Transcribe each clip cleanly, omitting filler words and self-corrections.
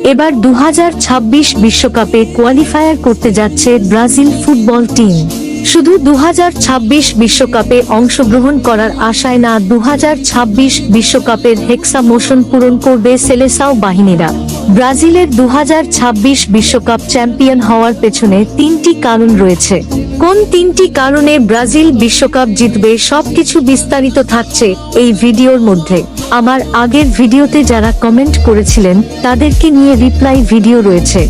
এবার 2026 বিশ্বকাপে কোয়ালিফায়ার করতে যাচ্ছে ব্রাজিল ফুটবল টিম। শুধু 2026 বিশ্বকাপে অংশগ্রহণ করার আশায় না, 2026 বিশ্বকাপের হেক্সা মোশন পূরণ করবে সেলেসাও বাহিনীরা। ব্রাজিলের 2026 বিশ্বকাপ চ্যাম্পিয়ন হওয়ার পেছনে তিনটি কারণ রয়েছে। কোন তিনটি কারণে ব্রাজিল বিশ্বকাপ জিতবে, সবকিছু বিস্তারিত থাকছে এই ভিডিওর মধ্যে। আমার আগের ভিডিওতে যারা কমেন্ট করেছিলেন তাদেরকে নিয়ে রিপ্লাই ভিডিও রয়েছে।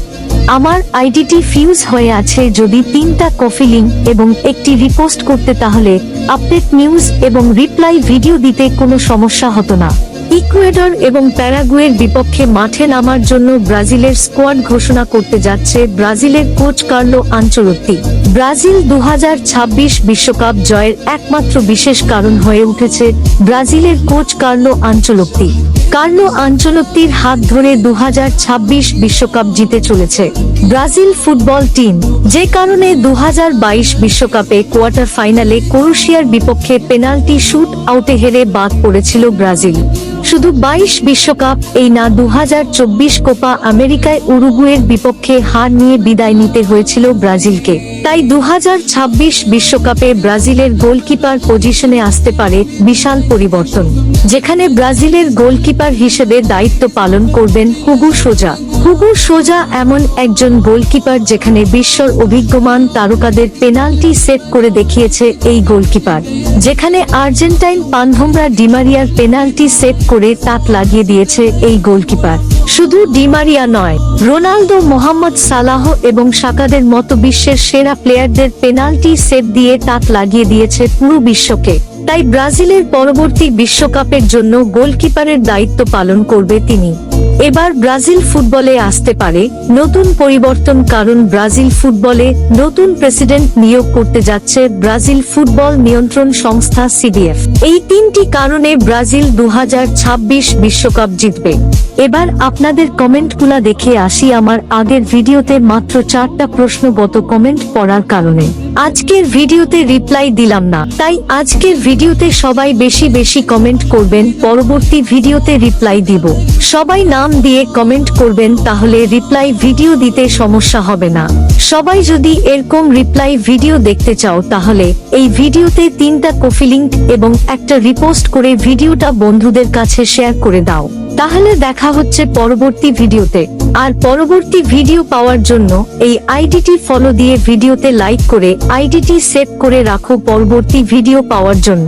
আমার আইডিটি ফিউজ হয়ে আছে, যদি 3টা কফি লিংক এবং একটি রিপোস্ট করতে তাহলে আপডেট নিউজ এবং রিপ্লাই ভিডিও দিতে কোনো সমস্যা হতো না। ইকুয়েডর এবং প্যারাগুয়ের বিপক্ষে মাঠে নামার জন্য ব্রাজিলের স্কোয়াড ঘোষণা করতে যাচ্ছে ব্রাজিলের কোচ কার্লো আনচেলত্তি। ব্রাজিল 2026 বিশ্বকাপ জয়ের একমাত্র বিশেষ কারণ হয়ে উঠেছে ব্রাজিলের কোচ কার্লো আনচেলত্তি। কার্লো আনচেলত্তির হাত ধরে 2026 বিশ্বকাপ জিতে চলেছে ব্রাজিল ফুটবল টিম, যে কারণে 2022 বিশ্বকাপে কোয়ার্টার ফাইনালে ক্রোয়েশিয়ার বিপক্ষে পেনাল্টি শুট আউটে হেরে বাদ পড়েছিল ব্রাজিল। শুধু 22 বিশ্বকাপ এই না, 2024 কোপা আমেরিকায় উরুগুয়ের বিপক্ষে হার নিয়ে বিদায় নিতে হয়েছিল ব্রাজিলকে। তাই 2026 বিশ্বকাপে ব্রাজিলের গোলকিপার পজিশনে আসতে পারে বিশাল পরিবর্তন, যেখানে ব্রাজিলের গোলকিপার হিসেবে দায়িত্ব পালন করবেন হুগো সোজা। হুগো সোজা এমন একজন গোলকিপার যেখানে বিশ্বর অভিজ্ঞমান তারকাদের পেনাল্টি সেট করে দেখিয়েছে এই গোলকিপার, যেখানে আর্জেন্টাইন পানভোমরা ডিমারিয়ার পেনাল্টি সেট করে তাক লাগিয়ে দিয়েছে এই গোলকিপার। শুধু ডিমারিয়া নয়, রোনালদো, মোহাম্মদ সালাহ এবং সাকাদের মতো বিশ্বের সেরা প্লেয়ারদের পেনাল্টি সেট দিয়ে তাক লাগিয়ে দিয়েছে পুরো বিশ্বকে। তাই ব্রাজিলের পরবর্তী বিশ্বকাপের জন্য গোলকিপারের দায়িত্ব পালন করবে তিনি। এবার ব্রাজিল ফুটবলে আসতে পারে নতুন পরিবর্তন, কারণ ব্রাজিল ফুটবলে নতুন প্রেসিডেন্ট নিয়োগ করতে যাচ্ছে ব্রাজিল ফুটবল নিয়ন্ত্রণ সংস্থা সিবিএফ। এই তিনটি কারণে ব্রাজিল 2026 বিশ্বকাপ জিতবে। এবার আপনাদের কমেন্টগুলা দেখে আসি। আমার আগের ভিডিওতে মাত্র 4টা প্রশ্নগত কমেন্ট পড়ার কারণে আজকের ভিডিওতে রিপ্লাই দিলাম না, তাই আজকের ভিডিওতে সবাই বেশি বেশি কমেন্ট করবেন, পরবর্তী ভিডিওতে রিপ্লাই দিব। সবাই নাম দিয়ে কমেন্ট করবেন, তাহলে রিপ্লাই ভিডিও দিতে সমস্যা হবে না। সবাই যদি এরকম রিপ্লাই ভিডিও দেখতে চাও তাহলে এই ভিডিওতে 3টা কফি লিংক এবং একটা রিপোস্ট করে ভিডিওটা বন্ধুদের কাছে শেয়ার করে দাও। তাহলে দেখা হচ্ছে পরবর্তী ভিডিওতে। আর পরবর্তী ভিডিও পাওয়ার জন্য এই আইডিটি ফলো দিয়ে ভিডিওতে লাইক করে আইডিটি সেভ করে রাখো পরবর্তী ভিডিও পাওয়ার জন্য।